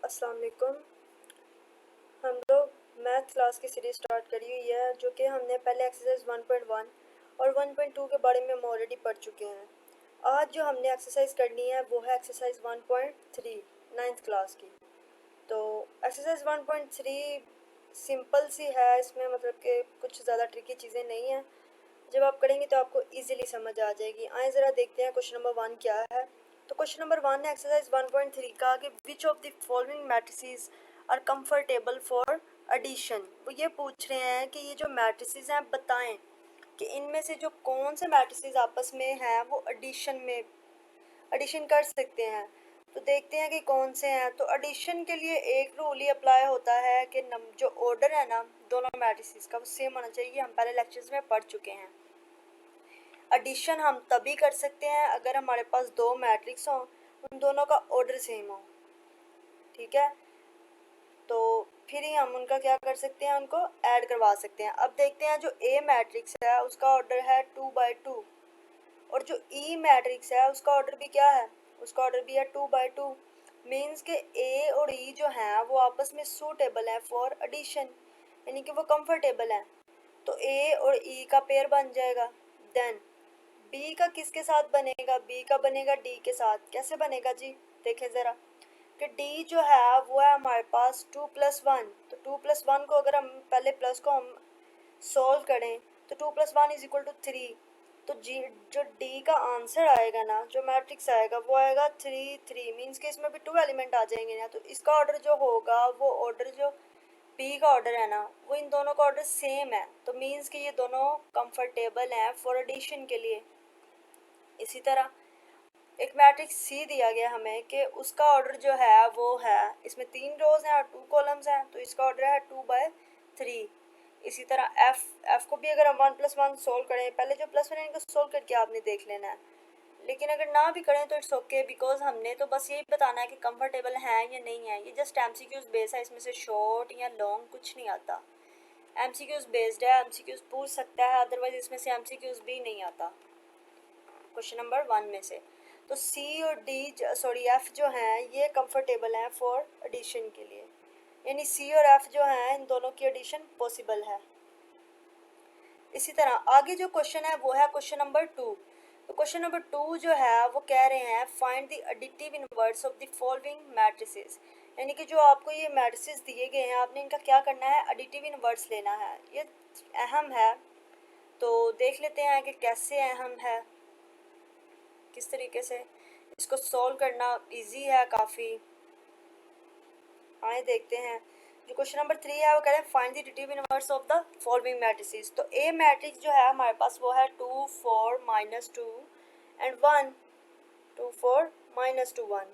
अस्सलाम वालेकुम। हम लोग मैथ क्लास की सीरीज़ स्टार्ट करी हुई है जो कि हमने पहले एक्सरसाइज 1.1 और 1.2 के बारे में हम ऑलरेडी पढ़ चुके हैं। आज जो हमने एक्सरसाइज करनी है वो है एक्सरसाइज 1.3 नाइन्थ क्लास की। तो एक्सरसाइज 1.3 सिंपल सी है, इसमें मतलब कि कुछ ज़्यादा ट्रिकी चीज़ें नहीं हैं। जब आप करेंगे तो आपको इजीली समझ आ जाएगी। आए ज़रा देखते हैं क्वेश्चन नंबर 1 क्या है। तो क्वेश्चन नंबर 1 है एक्सरसाइज 1.3 का कि which of the following matrices are comfortable for addition. वो ये पूछ रहे हैं कि ये जो मैट्रिसेस हैं बताएं कि इनमें से जो कौन से मैट्रिसेस आपस में हैं वो एडिशन कर सकते हैं। तो देखते हैं कि कौन से हैं। तो एडिशन के लिए एक रूल ही अप्लाई होता है कि जो ऑर्डर है ना दोनों मैट्रिसेस का वो सेम होना चाहिए। हम पहले लेक्चर्स में पढ़ चुके हैं। एडिशन हम तभी कर सकते हैं अगर हमारे पास दो मैट्रिक्स हों, उन दोनों का ऑर्डर सेम हो। ठीक है, तो फिर ही हम उनका क्या कर सकते हैं, उनको ऐड करवा सकते हैं। अब देखते हैं जो ए मैट्रिक्स है उसका ऑर्डर है 2/2 और जो ई मैट्रिक्स है उसका ऑर्डर भी क्या है, उसका ऑर्डर भी है 2/2। मीन्स के ए और ई जो हैं वो आपस में सूटेबल है फॉर एडिशन, यानी कि वो कंफर्टेबल है। तो ए और ई का पेयर बन जाएगा। देन बी का किसके साथ बनेगा, बी का बनेगा डी के साथ। कैसे बनेगा जी, देखें ज़रा कि डी जो है वो है हमारे पास 2+1। तो 2+1 को अगर हम पहले प्लस को हम सॉल्व करें तो 2+1 = 3। तो जी जो डी का आंसर आएगा ना, जो मैट्रिक्स आएगा वो आएगा 3 3। मीन्स के इसमें भी 2 एलिमेंट आ जाएंगे ना। तो इसका ऑर्डर जो होगा वो ऑर्डर जो बी का ऑर्डर है ना वो इन दोनों का ऑर्डर सेम है। तो मीन्स कि ये दोनों कंफर्टेबल हैं फॉर एडिशन के लिए। इसी तरह एक मैट्रिक्स सी दिया गया हमें कि उसका ऑर्डर जो है वो है, इसमें 3 रोज हैं और 2 कॉलम्स हैं, तो इसका ऑर्डर है 2/3। इसी तरह एफ को भी अगर हम 1+1 सोल्व करें, पहले जो +1 है इनको सोल्व करके आपने देख लेना है। लेकिन अगर ना भी करें तो इट्स ओके, बिकॉज हमने तो बस यही बताना है कि कंफर्टेबल है या नहीं है। ये जस्ट एमसीक्यूज बेस है, इसमें से शॉर्ट या लॉन्ग कुछ नहीं आता। एमसीक्यूज बेस्ड है, एमसीक्यूज पूछ सकता है, अदरवाइज इसमें से एमसीक्यूज भी नहीं आता क्वेश्चन नंबर 1 में से। तो सी और डी एफ जो हैं ये कंफर्टेबल हैं फॉर एडिशन के लिए, यानी सी और एफ जो हैं इन दोनों की एडिशन पॉसिबल है। इसी तरह आगे जो क्वेश्चन है वो है क्वेश्चन नंबर 2। तो क्वेश्चन नंबर 2 जो है वो कह रहे हैं find the additive inverse of the following matrices, यानी कि जो आपको ये मैट्रिसेस दिए गए हैं आपने इनका क्या करना है, एडिटिव इनवर्स लेना है। ये अहम है, तो देख लेते हैं कि कैसे अहम है, किस तरीके से इसको सॉल्व करना इजी है काफ़ी। आए देखते हैं। जो क्वेश्चन नंबर 3 है वो कह रहे हैं find the additive inverse of the following matrices. तो ए मैट्रिक्स जो है हमारे पास वो है 2 4 -2 एंड 1 2 4 -2 1।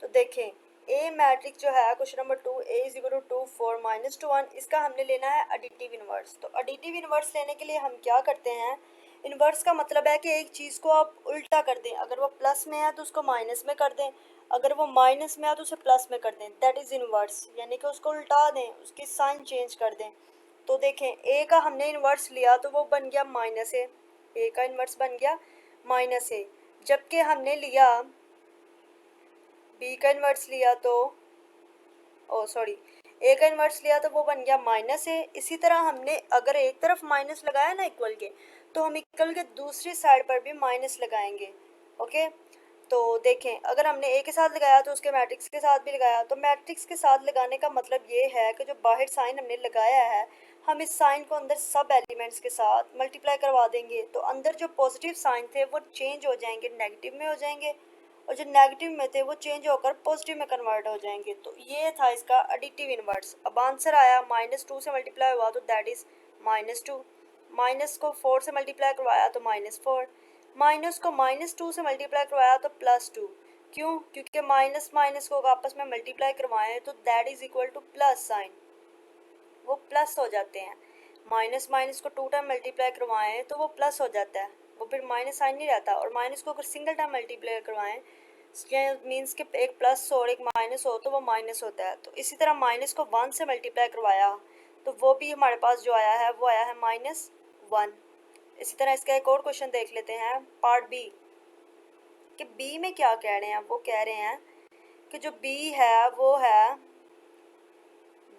तो देखें ए मैट्रिक्स जो है क्वेश्चन नंबर 2 ए = 2 4 -2 1, इसका हमने लेना है एडिटिव इनवर्स। तो एडिटिव इनवर्स लेने के लिए हम क्या करते हैं, इन्वर्स का मतलब है कि एक चीज़ को आप उल्टा कर दें। अगर वो प्लस में है तो उसको माइनस में कर दें, अगर वो माइनस में है तो उसे प्लस में कर दें। दैट इज़ इन्वर्स, यानी कि उसको उल्टा दें, उसकी साइन चेंज कर दें। तो देखें ए का हमने इन्वर्स लिया तो वो बन गया -a, ए का इन्वर्स बन गया -a। जबकि हमने लिया बी का इन्वर्स लिया तो ए का इन्वर्स लिया तो वो बन गया -a। इसी तरह हमने अगर एक तरफ माइनस लगाया ना इक्वल के, तो हम इक्वल के दूसरी साइड पर भी माइनस लगाएंगे। ओके, तो देखें अगर हमने ए के साथ लगाया तो उसके मैट्रिक्स के साथ भी लगाया। तो मैट्रिक्स के साथ लगाने का मतलब ये है कि जो बाहर साइन हमने लगाया है हम इस साइन को अंदर सब एलिमेंट्स के साथ मल्टीप्लाई करवा देंगे। तो अंदर जो पॉजिटिव साइन थे वो चेंज हो जाएंगे, नेगेटिव में हो जाएंगे, और जो नेगेटिव में थे वो चेंज होकर पॉजिटिव में कन्वर्ट हो जाएंगे। तो ये था इसका एडिटिव इनवर्स। अब आंसर आया -2 से मल्टीप्लाई हुआ तो दैट इज़ -2, माइनस को 4 से मल्टीप्लाई करवाया तो -4, माइनस को -2 से मल्टीप्लाई करवाया तो +2। क्यों, क्योंकि माइनस माइनस को आपस में मल्टीप्लाई करवाएं तो that is equal two plus sign, वो प्लस हो जाते हैं। माइनस माइनस को 2 टाइम मल्टीप्लाई करवाएं तो वो प्लस हो जाता है, वो फिर माइनस साइन नहीं रहता। और माइनस को अगर सिंगल टाइम मल्टीप्लाई करवाएं मीन्स के एक प्लस हो और एक माइनस हो तो वो माइनस होता है। तो इसी तरह माइनस को 1 से मल्टीप्लाई करवाया तो वो भी हमारे पास जो आया है वो आया है -1। इसी तरह इसका एक और क्वेश्चन देख लेते हैं पार्ट बी, कि बी में क्या कह रहे हैं। वो कह रहे हैं कि जो बी है वो है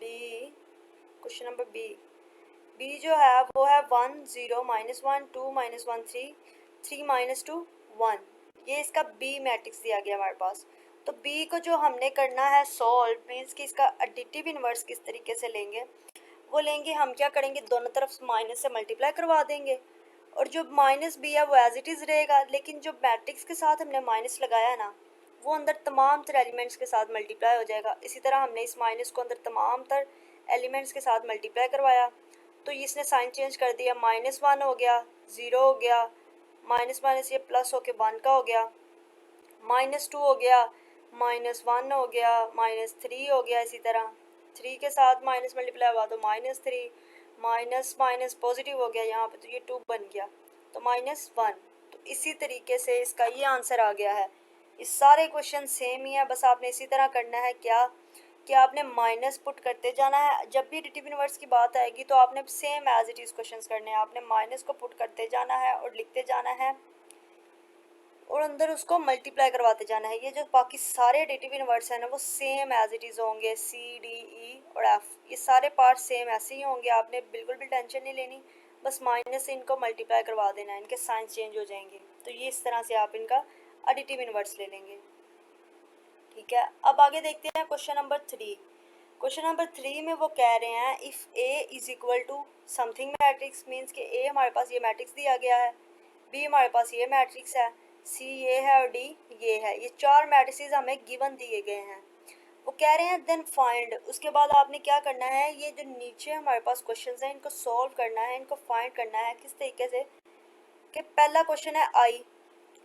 B, question number B, B जो है वो है 1 0 -1 2 -1 3 3 -2 1। ये इसका बी मैट्रिक्स दिया गया हमारे पास। तो बी को जो हमने करना है सॉल्व, मीन्स कि इसका एडिटिव इन्वर्स किस तरीके से लेंगे, वो लेंगे हम क्या करेंगे, दोनों तरफ माइनस से मल्टीप्लाई करवा देंगे और जो माइनस बी है वो एज इट इज़ रहेगा, लेकिन जो मैट्रिक्स के साथ हमने माइनस लगाया है ना, वो अंदर तमाम तर एलिमेंट्स के साथ मल्टीप्लाई हो जाएगा। इसी तरह हमने इस माइनस को अंदर तमाम तर एलिमेंट्स के साथ मल्टीप्लाई करवाया तो इसने साइन चेंज कर दिया, -1 हो गया, 0 हो गया, माइनस माइनस ये प्लस होके 1 का हो गया, -2 हो गया, -1 हो गया, -3 हो गया, इसी तरह 3 के साथ माइनस मल्टीप्लाई हुआ तो -3, माइनस माइनस पॉजिटिव हो गया यहाँ पे तो ये 2 बन गया तो -1। तो इसी तरीके से इसका ये आंसर आ गया है। इस सारे क्वेश्चन सेम ही है, बस आपने इसी तरह करना है क्या कि आपने माइनस पुट करते जाना है। जब भी एडिटिव इन्वर्स की बात आएगी तो आपने same as it is questions करने हैं, आपने माइनस को पुट करते जाना है और लिखते जाना है और अंदर उसको मल्टीप्लाई करवाते जाना है। ये जो बाकी सारे एडिटिव इन्वर्स हैं ना वो सेम एज इट इज़ होंगे, सी डी ई और एफ, ये सारे पार्ट सेम ऐसे ही होंगे, आपने बिल्कुल भी टेंशन नहीं लेनी, बस माइनस से इनको मल्टीप्लाई करवा देना है, इनके साइंस चेंज हो जाएंगे। तो ये इस तरह से आप इनका एडिटिव इन्वर्स ले लेंगे। ठीक है, अब आगे देखते हैं क्वेश्चन नंबर 3। क्वेश्चन नंबर 3 में वो कह रहे हैं if A is equal to something matrix, means कि ए हमारे पास ये मैट्रिक्स दिया गया है, बी हमारे पास ये मैट्रिक्स है, सी ये है और डी ये है, ये चार मैट्रिक्स हमें गिवन दिए गए हैं। वो कह रहे हैं देन फाइंड, उसके बाद आपने क्या करना है, ये जो नीचे हमारे पास क्वेश्चन हैं इनको सॉल्व करना है, इनको फाइंड करना है किस तरीके से कि पहला क्वेश्चन है आई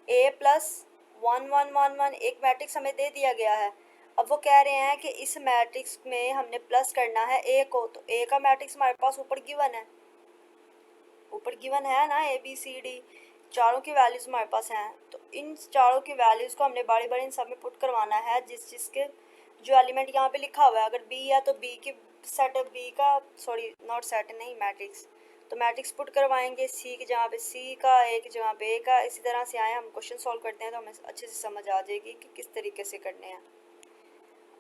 ए प्लस 1 1 1 1, एक मैट्रिक्स हमें दे दिया गया है। अब वो कह रहे हैं कि इस मैट्रिक्स में हमने प्लस करना है ए को, तो ए का मैट्रिक्स हमारे पास ऊपर गिवन है, ऊपर गिवन है ना, ए बी सी डी चारों की वैल्यूज़ हमारे पास हैं। तो इन चारों की वैल्यूज़ को हमने बारी बारी इन सब में पुट करवाना है, जिसके जो एलिमेंट यहाँ पे लिखा हुआ है, अगर बी है तो बी की सेट, बी का सॉरी नॉट सेट नहीं मैट्रिक्स, तो मैट्रिक्स पुट करवाएंगे, सी की जगह पे सी का, ए की जगह पे ए का, इसी तरह से आए हम क्वेश्चन सॉल्व करते हैं तो हमें अच्छे से समझ आ जाएगी कि किस तरीके से करने हैं।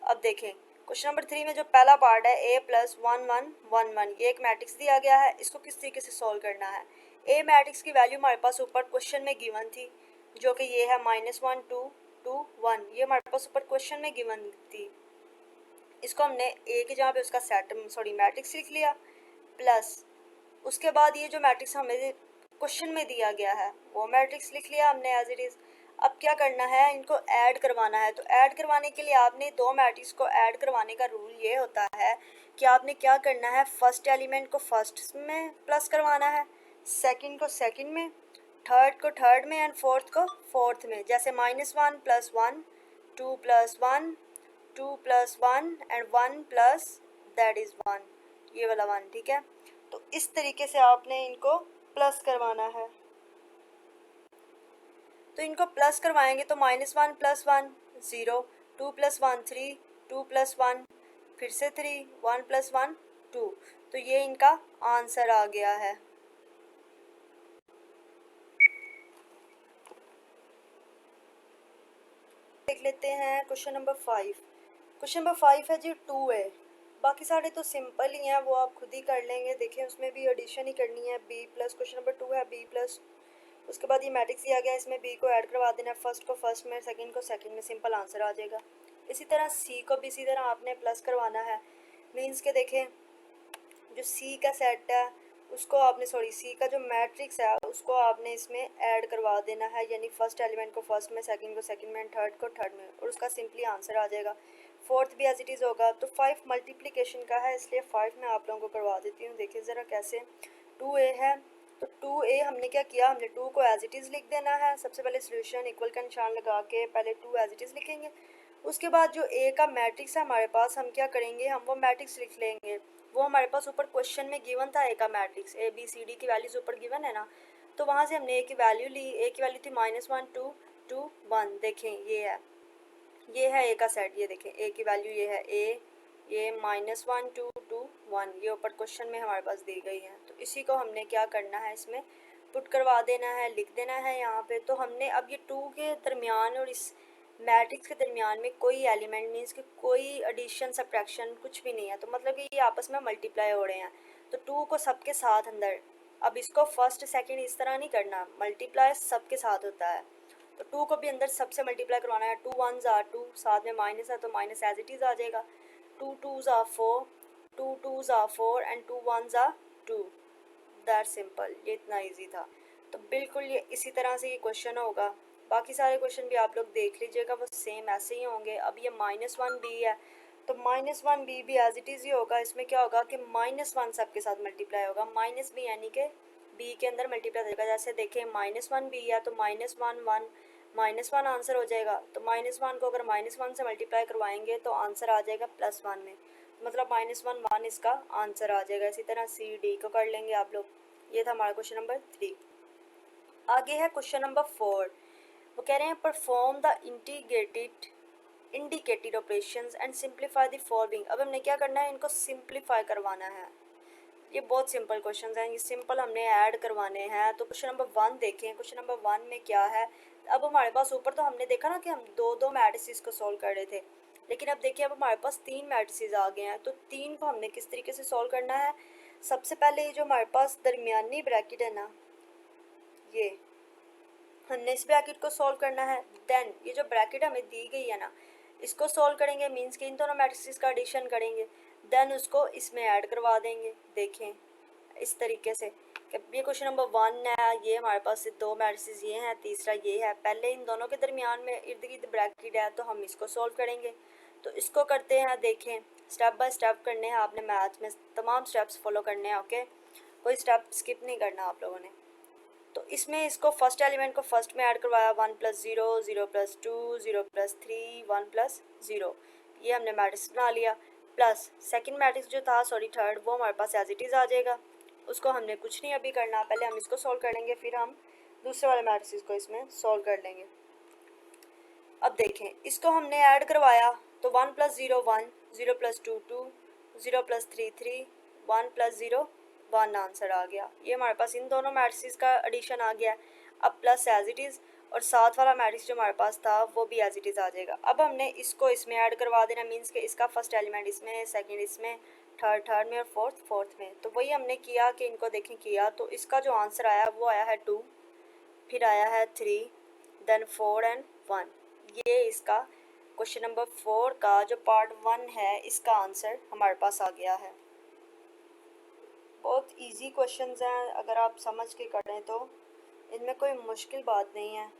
अब देखें क्वेश्चन नंबर 3 में जो पहला पार्ट है ए प्लस 1 1 1 1, ये एक मैट्रिक्स दिया गया है, इसको किस तरीके से सॉल्व करना है। ए मैट्रिक्स की वैल्यू हमारे पास ऊपर क्वेश्चन में गिवन थी, जो कि ये है -1 2 2 1, ये हमारे पास ऊपर क्वेश्चन में गिवन थी। इसको हमने ए की जगह पे उसका सेट सॉरी मैट्रिक्स लिख लिया, प्लस उसके बाद ये जो मैट्रिक्स हमें क्वेश्चन में दिया गया है वो मैट्रिक्स लिख लिया हमने एज इट इज़। अब क्या करना है, इनको ऐड करवाना है। तो ऐड करवाने के लिए आपने दो मैट्रिक्स को ऐड करवाने का रूल ये होता है कि आपने क्या करना है, फर्स्ट एलिमेंट को फर्स्ट में प्लस करवाना है, सेकंड को सेकंड में, थर्ड को थर्ड में एंड फोर्थ को फोर्थ में। जैसे -1 + 1 2 + 1 2 + 1 एंड 1 प्लस दैट इज़ 1, ये वाला 1। ठीक है, तो इस तरीके से आपने इनको प्लस करवाना है। तो इनको प्लस करवाएंगे तो -1 + 1 0, 2 + 1 3, 2 + 1 फिर से 3, 1 + 1 2, तो ये इनका आंसर आ गया है। देख लेते हैं क्वेश्चन नंबर 5। क्वेश्चन नंबर 5 है जी 2 है, बाकी सारे तो सिंपल ही हैं, वो आप खुद ही कर लेंगे। देखें उसमें भी एडिशन ही करनी है, बी प्लस, क्वेश्चन नंबर 2 है बी प्लस, उसके बाद ये मैट्रिक्स दिया गया, इसमें बी को ऐड करवा देना है, फर्स्ट को फर्स्ट में, सेकंड को सेकंड में, सिंपल आंसर आ जाएगा। इसी तरह सी को भी इसी तरह आपने प्लस करवाना है, मीन्स के देखें जो सी का सेट है उसको आपने सॉरी सी का जो मैट्रिक्स है उसको आपने इसमें ऐड करवा देना है, यानी फर्स्ट एलिमेंट को फर्स्ट में, सेकंड को सेकंड में, थर्ड को थर्ड में, और उसका सिंपली आंसर आ जाएगा। फोर्थ भी एज इट इज़ होगा। तो 5 मल्टीप्लिकेशन का है, इसलिए 5 मैं आप लोगों को करवा देती हूँ। देखिए ज़रा कैसे, 2a है तो 2a हमने क्या किया, हमने 2 को एज इट इज़ लिख देना है। सबसे पहले सोल्यूशन इक्वल का निशान लगा के पहले 2 एज इट इज़ लिखेंगे, उसके बाद जो a का मैट्रिक्स है हमारे पास, हम क्या करेंगे, हम वो मैट्रिक्स लिख लेंगे, वो हमारे पास ऊपर क्वेश्चन में गिवन था, ए का matrix, A B C D की वैल्यूज़ ऊपर गिवन है ना, तो वहाँ से हमने ए की वैल्यू ली। ए की वैल्यू थी -1 2 2 1, देखें ये है ए का सेट, ये देखें ए की वैल्यू ये है ए, ये -1 2 2 1, ये ऊपर क्वेश्चन में हमारे पास दी गई है। तो इसी को हमने क्या करना है, इसमें पुट करवा देना है, लिख देना है यहाँ पे। तो हमने अब ये 2 के दरमियान और इस मैट्रिक्स के दरमियान में कोई एलिमेंट मीन्स कि कोई एडिशन सब्ट्रैक्शन कुछ भी नहीं है, तो मतलब कि ये आपस में मल्टीप्लाई हो रहे हैं। तो टू को सबके साथ अंदर, अब इसको फर्स्ट सेकंड इस तरह नहीं करना, मल्टीप्लाई सबके साथ होता है। तो टू को भी अंदर सबसे मल्टीप्लाई करवाना है। टू वन ज़ा टू, साथ में माइनस है तो माइनस एज इट इज़ आ जाएगा। टू टू ज़ा फोर, टू टू ज़ा फोर एंड टू वन ज़ा टू। दैट सिंपल, ये इतना इजी था। तो बिल्कुल ये इसी तरह से ये क्वेश्चन होगा। बाकी सारे क्वेश्चन भी आप लोग देख लीजिएगा, वो सेम ऐसे ही होंगे। अब ये -1b है, तो -1b भी एज इट इज़ ही होगा। इसमें क्या होगा कि -1 सबके साथ मल्टीप्लाई होगा, -b यानी कि b के अंदर मल्टीप्लाई हो जाएगा। जैसे देखें -1b है तो -1 -1 आंसर हो जाएगा। तो -1 को अगर -1 से मल्टीप्लाई करवाएंगे तो आंसर आ जाएगा +1 में, मतलब -1 इसका आंसर आ जाएगा। इसी तरह सी डी को कर लेंगे आप लोग। ये था हमारा क्वेश्चन नंबर 3। आगे है क्वेश्चन नंबर 4। वो कह रहे हैं perform the indicated operations and simplify the following. अब हमने क्या करना है, इनको सिंप्लीफाई करवाना है। ये बहुत सिंपल क्वेश्चन हैं, ये सिंपल हमने ऐड करवाने हैं। तो क्वेश्चन नंबर 1 देखें। क्वेश्चन नंबर 1 में क्या है, अब हमारे पास ऊपर तो हमने देखा ना कि हम दो दो मैट्रिसेस को सॉल्व कर रहे थे, लेकिन अब देखिए अब हमारे पास 3 मैट्रिसेस आ गए हैं। तो 3 को हमने किस तरीके से सॉल्व करना है। सबसे पहले ये जो हमारे पास दरमियानी ब्रैकेट है ना, ये हमने इस ब्रैकेट को सॉल्व करना है। देन ये जो ब्रैकेट हमें दी गई है ना, इसको सॉल्व करेंगे, मीन्स कि इन दोनों मैट्रिसेस का एडिशन करेंगे। देन उसको इसमें ऐड करवा देंगे। देखें इस तरीके से कि ये क्वेश्चन नंबर 1 है, ये हमारे पास दो मैट्रिसेस ये हैं, तीसरा ये है। पहले इन दोनों के दरमियान में इर्द गिर्द ब्रैकेट है, तो हम इसको सॉल्व करेंगे। तो इसको करते हैं। देखें स्टेप बाय स्टेप करने हैं आपने, मैथ में तमाम स्टेप्स फॉलो करने हैं। ओके, कोई स्टेप स्किप नहीं करना आप लोगों ने। तो इसमें इसको फर्स्ट एलिमेंट को फर्स्ट में ऐड करवाया, 1 + 0, 0 + 2, 0 + 3, 1 + 0, ये हमने मैट्रिक्स बना लिया। प्लस सेकंड मैट्रिक्स जो था, सॉरी थर्ड, वो हमारे पास एज इट इज़ आ जाएगा। उसको हमने कुछ नहीं अभी करना, पहले हम इसको सॉल्व कर लेंगे, फिर हम दूसरे वाले मैट्रिक्स को इसमें सॉल्व कर लेंगे। अब देखें इसको हमने ऐड करवाया, तो 1 + 0 1, 0 + 2 2, 0 + 3 3, 1 + 0 1 आंसर आ गया। ये हमारे पास इन दोनों मैट्रिक्स का एडिशन आ गया। अब प्लस एज इट इज़, और साथ वाला मैट्रिक्स जो हमारे पास था वो भी एज इट इज़ आ जाएगा। अब हमने इसको इसमें ऐड करवा देना, मीन्स कि इसका फर्स्ट एलिमेंट इसमें, सेकंड इसमें, थर्ड में, और फोर्थ में। तो वही हमने किया कि इनको देखें किया, तो इसका जो आंसर आया वो आया है 2, फिर आया है 3, देन 4 एंड 1। ये इसका क्वेश्चन नंबर 4 का जो पार्ट 1 है, इसका आंसर हमारे पास आ गया है। बहुत इजी क्वेश्चंस हैं, अगर आप समझ के करें तो इनमें कोई मुश्किल बात नहीं है।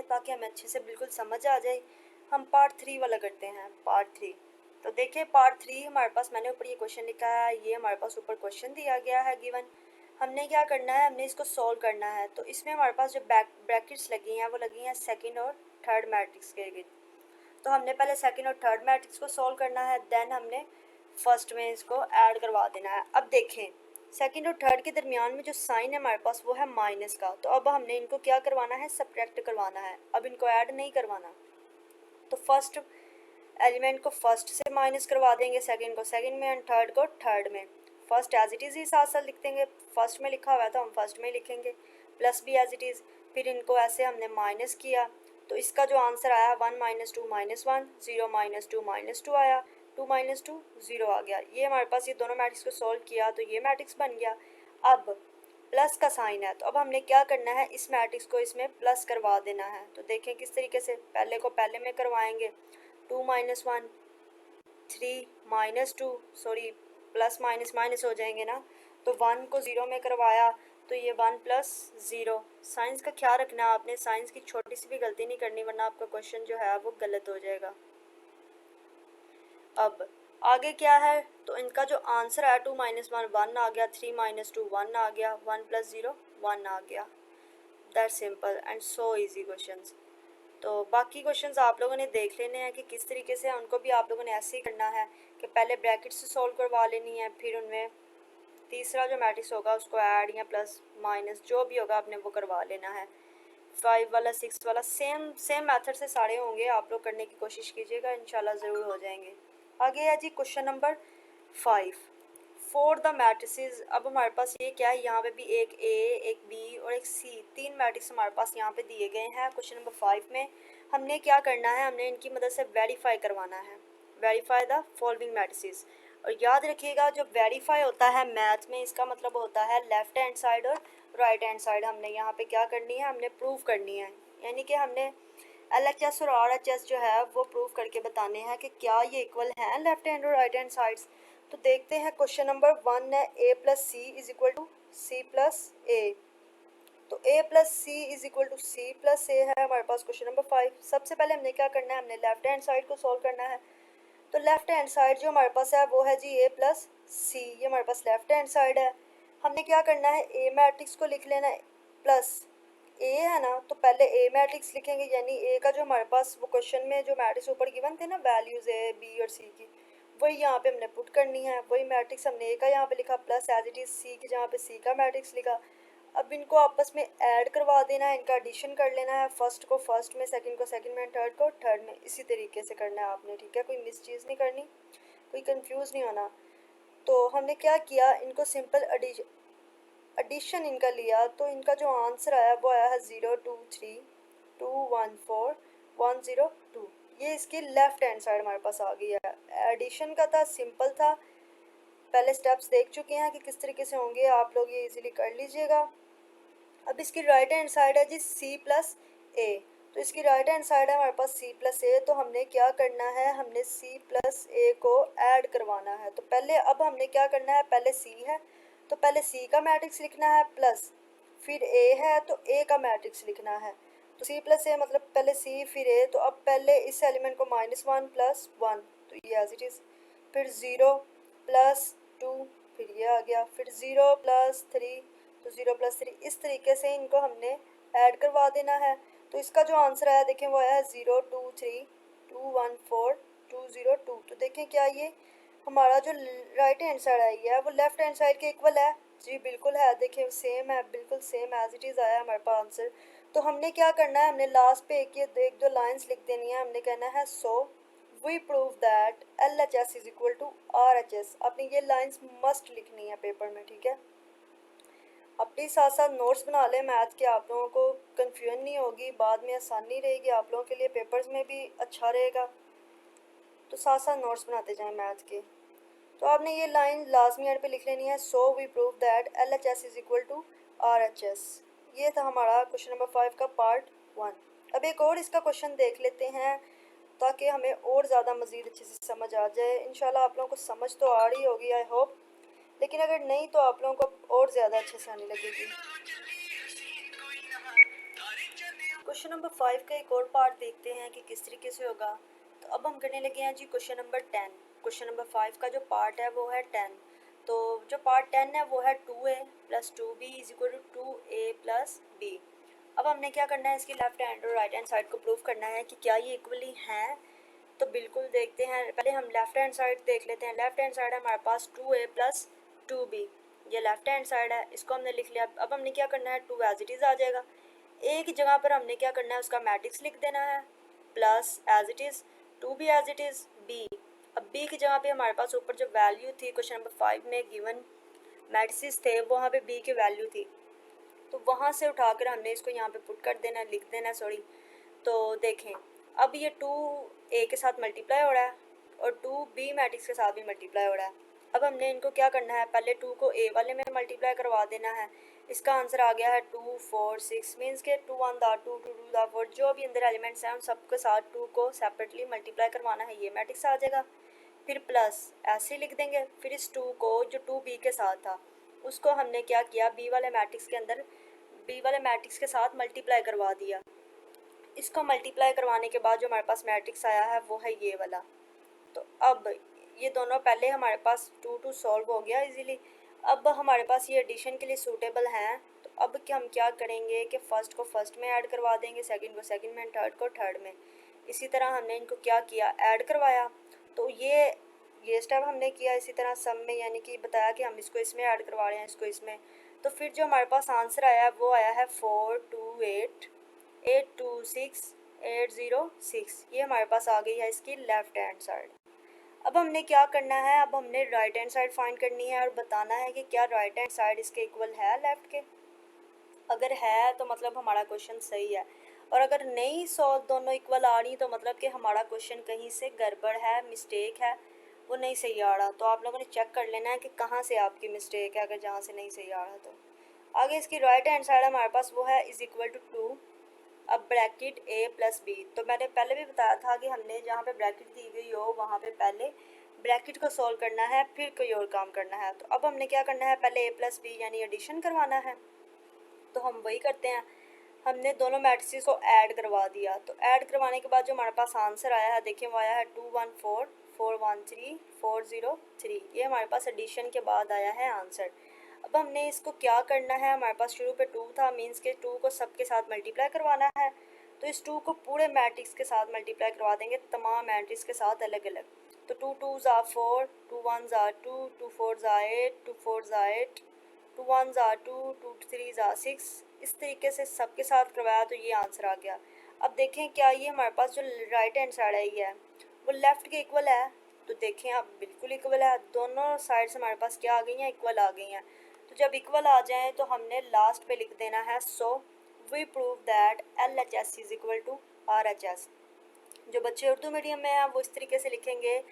ताकि हमें अच्छे से बिल्कुल समझ आ जाए, हम पार्ट 3 वाला करते हैं। पार्ट 3, तो देखिए पार्ट 3 हमारे पास, मैंने ऊपर ये क्वेश्चन लिखा है, ये हमारे पास ऊपर क्वेश्चन दिया गया है गिवन। हमने क्या करना है, हमने इसको सॉल्व करना है। तो इसमें हमारे पास जो ब्रैकेट्स लगी हैं वो लगी हैं सेकंड और थर्ड मैट्रिक्स के लिए। तो हमने पहले सेकंड और थर्ड मैट्रिक्स को सॉल्व करना है, देन हमने फर्स्ट में इसको ऐड करवा देना है। अब देखें सेकंड और थर्ड के दरमियान में जो साइन है हमारे पास वो है माइनस का, तो अब हमने इनको क्या करवाना है, सब्ट्रैक्ट करवाना है। अब इनको ऐड नहीं करवाना। तो फर्स्ट एलिमेंट को फर्स्ट से माइनस करवा देंगे, सेकंड को सेकंड में, एंड थर्ड को थर्ड में। फर्स्ट एज इट इज़ ही साथ साथ लिख देंगे, फर्स्ट में लिखा हुआ है तो हम फर्स्ट में ही लिखेंगे, प्लस भी एज इट इज़। फिर इनको ऐसे हमने माइनस किया, तो इसका जो आंसर आया 1 - 2 - 1, 0 - 2 - 2 आया, 2 - 2 0 आ गया। ये हमारे पास ये दोनों मैट्रिक्स को सॉल्व किया तो ये मैट्रिक्स बन गया। अब प्लस का साइन है, तो अब हमने क्या करना है, इस मैट्रिक्स को इसमें प्लस करवा देना है। तो देखें किस तरीके से, पहले को पहले में करवाएंगे, 2 - 1, 3 - 2, सॉरी प्लस माइनस माइनस हो जाएंगे ना, तो 1 को 0 में करवाया, तो ये 1 + 0। साइंस का ख्याल रखना आपने, साइंस की छोटी सी भी गलती नहीं करनी, वरना आपका क्वेश्चन जो है वो गलत हो जाएगा। अब आगे क्या है, तो इनका जो आंसर है 2 - 1 1 आ गया, 3 - 2 1 आ गया, 1 + 0 1 आ गया। That simple and so easy questions. तो बाकी क्वेश्चंस आप लोगों ने देख लेने हैं कि किस तरीके से, उनको भी आप लोगों ने ऐसे ही करना है कि पहले ब्रैकेट से सॉल्व करवा लेनी है, फिर उनमें तीसरा जो मैट्रिक्स होगा उसको ऐड या प्लस माइनस जो भी होगा आपने वो करवा लेना है। 5 वाला 6 वाला सेम मेथड से सारे होंगे, आप लोग करने की कोशिश कीजिएगा, इंशाल्लाह ज़रूर हो जाएंगे। आगे है जी question number 5। For the matrices, अब हमारे पास ये क्या है, यहाँ पे भी एक ए, एक बी और एक सी, तीन मैट्रिक्स हमारे पास यहाँ पे दिए गए हैं क्वेश्चन नंबर 5 में। हमने क्या करना है, हमने इनकी मदद से वेरीफाई करवाना है, वेरीफाई द फॉलोइंग मैट्रिसेस। और याद रखिएगा जो वेरीफाई होता है मैथ में, इसका मतलब होता है लेफ्ट हैंड साइड और राइट हैंड साइड हमने यहाँ पे क्या करनी है, हमने प्रूव करनी है, यानी कि हमने LHS और RHS जो है वो प्रूव करके बताने हैं कि क्या ये इक्वल हैं लेफ्ट हैंड और राइट हैंड साइड्स। तो देखते हैं क्वेश्चन नंबर 1 है a plus C is equal to C plus A. तो a plus C is equal to C plus A है हमारे पास क्वेश्चन नंबर 5। सबसे पहले हमने क्या करना है, हमने लेफ्ट हैंड साइड को सॉल्व करना है। तो लेफ्ट हैंड साइड जो हमारे पास है वो है जी a प्लस सी, ये हमारे पास लेफ्ट हैंड साइड है। हमने क्या करना है, a मैट्रिक्स को लिख लेना है प्लस ए है ना, तो पहले ए मैट्रिक्स लिखेंगे, यानी ए का जो हमारे पास वो क्वेश्चन में जो मैट्रिक्स ऊपर गिवन थे ना वैल्यूज ए बी और सी की, वही यहाँ पे हमने पुट करनी है। वही मैट्रिक्स हमने ए का यहाँ पे लिखा plus as it is C की जहाँ पे सी का मैट्रिक्स लिखा। अब इनको आपस में ऐड करवा देना है, इनका एडिशन कर लेना है, फर्स्ट को फर्स्ट में, सेकंड को सेकंड में, थर्ड को थर्ड में, इसी तरीके से करना है आपने, ठीक है। कोई मिस चीज़ नहीं करनी, कोई कंफ्यूज नहीं होना। तो हमने क्या किया, इनको सिंपल एडिशन इनका लिया, तो इनका जो आंसर आया वो आया है 023214102। ये इसकी लेफ्ट हैंड साइड हमारे पास आ गई है। एडिशन का था, सिंपल था, पहले स्टेप्स देख चुके हैं कि किस तरीके से होंगे, आप लोग ये इजीली कर लीजिएगा। अब इसकी राइट हैंड साइड है जी सी प्लस ए, तो इसकी राइट हैंड साइड है हमारे पास सी प्लस ए। तो हमने क्या करना है, हमने सी प्लस ए को ऐड करवाना है। तो पहले अब हमने क्या करना है, पहले सी है तो पहले सी का मैट्रिक्स लिखना है प्लस, फिर ए है तो ए का मैट्रिक्स लिखना है। तो सी प्लस ए मतलब पहले सी फिर ए। तो अब पहले इस एलिमेंट को -1 प्लस 1, तो ये एज इट इज़, फिर 0 प्लस 2, फिर ये आ गया, फिर 0 प्लस 3, तो 0 प्लस 3, इस तरीके से इनको हमने ऐड करवा देना है। तो इसका जो आंसर आया देखें वो आया है 023214202। तो देखें क्या ये हमारा जो राइट हैंड साइड आई है वो लेफ्ट हैंड साइड के इक्वल है जी, बिल्कुल है, देखिए सेम है, बिल्कुल सेम एज इट इज़ आया हमारे पास आंसर। तो हमने क्या करना है, हमने लास्ट पे एक दो लाइंस लिख देनी है, हमने कहना है so we prove that LHS is equal to RHS। आपने ये लाइंस मस्ट लिखनी है पेपर में, ठीक है। अपने साथ साथ नोट्स बना लें मैथ के, आप लोगों को कन्फ्यूजन नहीं होगी, बाद में आसानी रहेगी आप लोगों के लिए, पेपर्स में भी अच्छा रहेगा। तो साथ साथ नोट्स बनाते जाएं मैथ के। तो आपने ये लाइन लाजमी एंड पे लिख लेनी है, so we prove that LHS is equal to RHS। ये था हमारा क्वेश्चन नंबर 5 का पार्ट 1। अब एक और इसका क्वेश्चन देख लेते हैं ताकि हमें और ज़्यादा मज़ीद अच्छे से समझ आ जाए। इंशाल्लाह आप लोगों को समझ तो आ रही होगी आई होप, लेकिन अगर नहीं तो आप लोगों को और ज़्यादा अच्छे से आने लगेगी। क्वेश्चन नंबर 5 का एक और पार्ट देखते हैं कि किस तरीके से होगा। तो अब हम करने लगे हैं जी क्वेश्चन नंबर 10। क्वेश्चन नंबर 5 का जो पार्ट है वो है 10। तो जो पार्ट 10 है वो है 2a plus 2b is equal to 2a plus b। अब हमने क्या करना है, इसकी लेफ्ट हैंड और राइट हैंड साइड को प्रूव करना है कि क्या ये इक्वली हैं। तो बिल्कुल देखते हैं, पहले हम लेफ्ट हैंड साइड देख लेते हैं। लेफ्ट हैंड साइड है हमारे पास 2a प्लस 2b, ये लेफ्ट हैंड साइड है, इसको हमने लिख लिया। अब हमने क्या करना है, 2 एज इट इज़ आ जाएगा, ए की जगह पर हमने क्या करना है, उसका मैट्रिक्स लिख देना है, प्लस एज इट इज़ 2 भी एज इट इज़ बी। अब बी की जगह पे हमारे पास ऊपर जो वैल्यू थी क्वेश्चन नंबर 5 में गिवन मैट्रिक्स थे, वहाँ पे बी की वैल्यू थी, तो वहाँ से उठाकर हमने इसको यहाँ पे पुट कर देना, लिख देना सॉरी। तो देखें अब ये 2 ए के साथ मल्टीप्लाई हो रहा है और 2 बी मैट्रिक्स के साथ भी मल्टीप्लाई हो रहा है। अब हमने इनको क्या करना है, पहले 2 को ए वाले में मल्टीप्लाई करवा देना है। इसका आंसर आ गया है 2 4 6, मीन्स के 2 1 दा 2 2 2 दा 4, जो भी अंदर एलिमेंट्स हैं उन सबके साथ 2 को सेपरेटली मल्टीप्लाई करवाना है, ये मैट्रिक्स आ जाएगा। फिर प्लस ऐसे लिख देंगे, फिर इस 2 को जो 2 बी के साथ था उसको हमने क्या किया, बी वाले मैट्रिक्स के अंदर बी वाले मैट्रिक्स के साथ मल्टीप्लाई करवा दिया। इसको मल्टीप्लाई करवाने के बाद जो हमारे पास मैट्रिक्स आया है वो है ये वाला। तो अब ये दोनों पहले हमारे पास 2 2 सॉल्व हो गया इजीली। अब हमारे पास ये एडिशन के लिए सूटेबल हैं। तो अब क्या हम क्या करेंगे कि फ़र्स्ट को फर्स्ट में ऐड करवा देंगे, सेकंड को सेकंड में, थर्ड को थर्ड में। इसी तरह हमने इनको क्या किया, ऐड करवाया। तो ये स्टेप हमने किया। इसी तरह सम में यानी कि बताया कि हम इसको इसमें ऐड करवा रहे हैं, इसको इसमें। तो फिर जो हमारे पास आंसर आया वो आया है 428 826 806। ये हमारे पास आ गई है इसकी लेफ्ट हैंड साइड। अब हमने क्या करना है, अब हमने राइट हैंड साइड फाइंड करनी है और बताना है कि क्या राइट हैंड साइड इसके इक्वल है लेफ़्ट के। अगर है तो मतलब हमारा क्वेश्चन सही है, और अगर नहीं सॉल्व दोनों इक्वल आ रही तो मतलब कि हमारा क्वेश्चन कहीं से गड़बड़ है, मिस्टेक है, वो नहीं सही आ रहा। तो आप लोगों ने चेक कर लेना है कि कहाँ से आपकी मिस्टेक है, अगर जहाँ से नहीं सही आ रहा तो। आगे इसकी राइट हैंड साइड हमारे पास वो है इज़ इक्वल टू 2, अब ब्रैकेट ए प्लस बी। तो मैंने पहले भी बताया था कि हमने जहाँ पे ब्रैकेट दी गई हो वहाँ पे पहले ब्रैकेट को सॉल्व करना है, फिर कोई और काम करना है। तो अब हमने क्या करना है, पहले ए प्लस बी यानी एडिशन करवाना है। तो हम वही करते हैं, हमने दोनों मैट्रिसेस को ऐड करवा दिया। तो ऐड करवाने के बाद जो हमारे पास आंसर आया है, देखिए वो आया है 214 413 403। ये हमारे पास एडिशन के बाद आया है आंसर। अब हमने इसको क्या करना है, हमारे पास शुरू पे 2 था, मीन्स के 2 को सबके साथ मल्टीप्लाई करवाना है। तो इस 2 को पूरे मैट्रिक्स के साथ मल्टीप्लाई करवा देंगे, तमाम मैट्रिक्स के साथ अलग अलग। तो 2 2s are 4, 2 1s are 2, 2 4s are 8, 2 4s are 8, 2 1s are 2, 2 3s are 6। इस तरीके से सबके साथ करवाया तो ये आंसर आ गया। अब देखें क्या ये हमारे पास जो राइट हैंड साइड आई है वो लेफ़्ट के इक्वल है। तो देखें अब बिल्कुल इक्वल है, दोनों साइड्स हमारे पास क्या आ गई हैं, इक्वल आ गई हैं। तो जब इक्वल आ जाएँ तो हमने लास्ट पे लिख देना है so we prove that LHS is equal to RHS। जो बच्चे उर्दू मीडियम में हैं वो इस तरीके से लिखेंगे।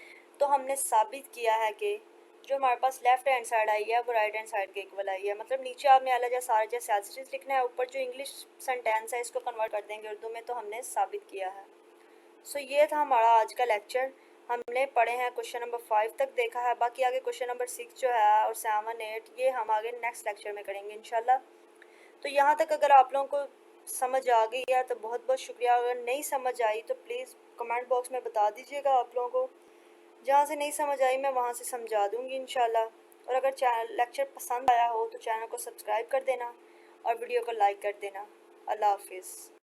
तो हमने साबित किया है कि जो हमारे पास लेफ्ट हैंड साइड आई है वो राइट हैंड साइड के इक्वल आई है। मतलब नीचे आपने LHS RHS एज लिखना है, ऊपर जो इंग्लिश सेंटेंस है इसको कन्वर्ट कर देंगे उर्दू में। तो हमने साबित किया है। सो ये था हमारा आज का लेक्चर। हमने पढ़े हैं क्वेश्चन नंबर 5 तक देखा है, बाकी आगे क्वेश्चन नंबर 6 जो है और 7 8 ये हम आगे नेक्स्ट लेक्चर में करेंगे इंशाल्लाह। तो यहाँ तक अगर आप लोगों को समझ आ गई है तो बहुत बहुत शुक्रिया। अगर नहीं समझ आई तो प्लीज़ कमेंट बॉक्स में बता दीजिएगा आप लोगों को। जहाँ से नहीं समझ आई मैं वहाँ से समझा दूँगी इंशाल्लाह। और अगर चैनल लेक्चर पसंद आया हो तो चैनल को सब्सक्राइब कर देना और वीडियो को लाइक कर देना। अल्लाह हाफिज़।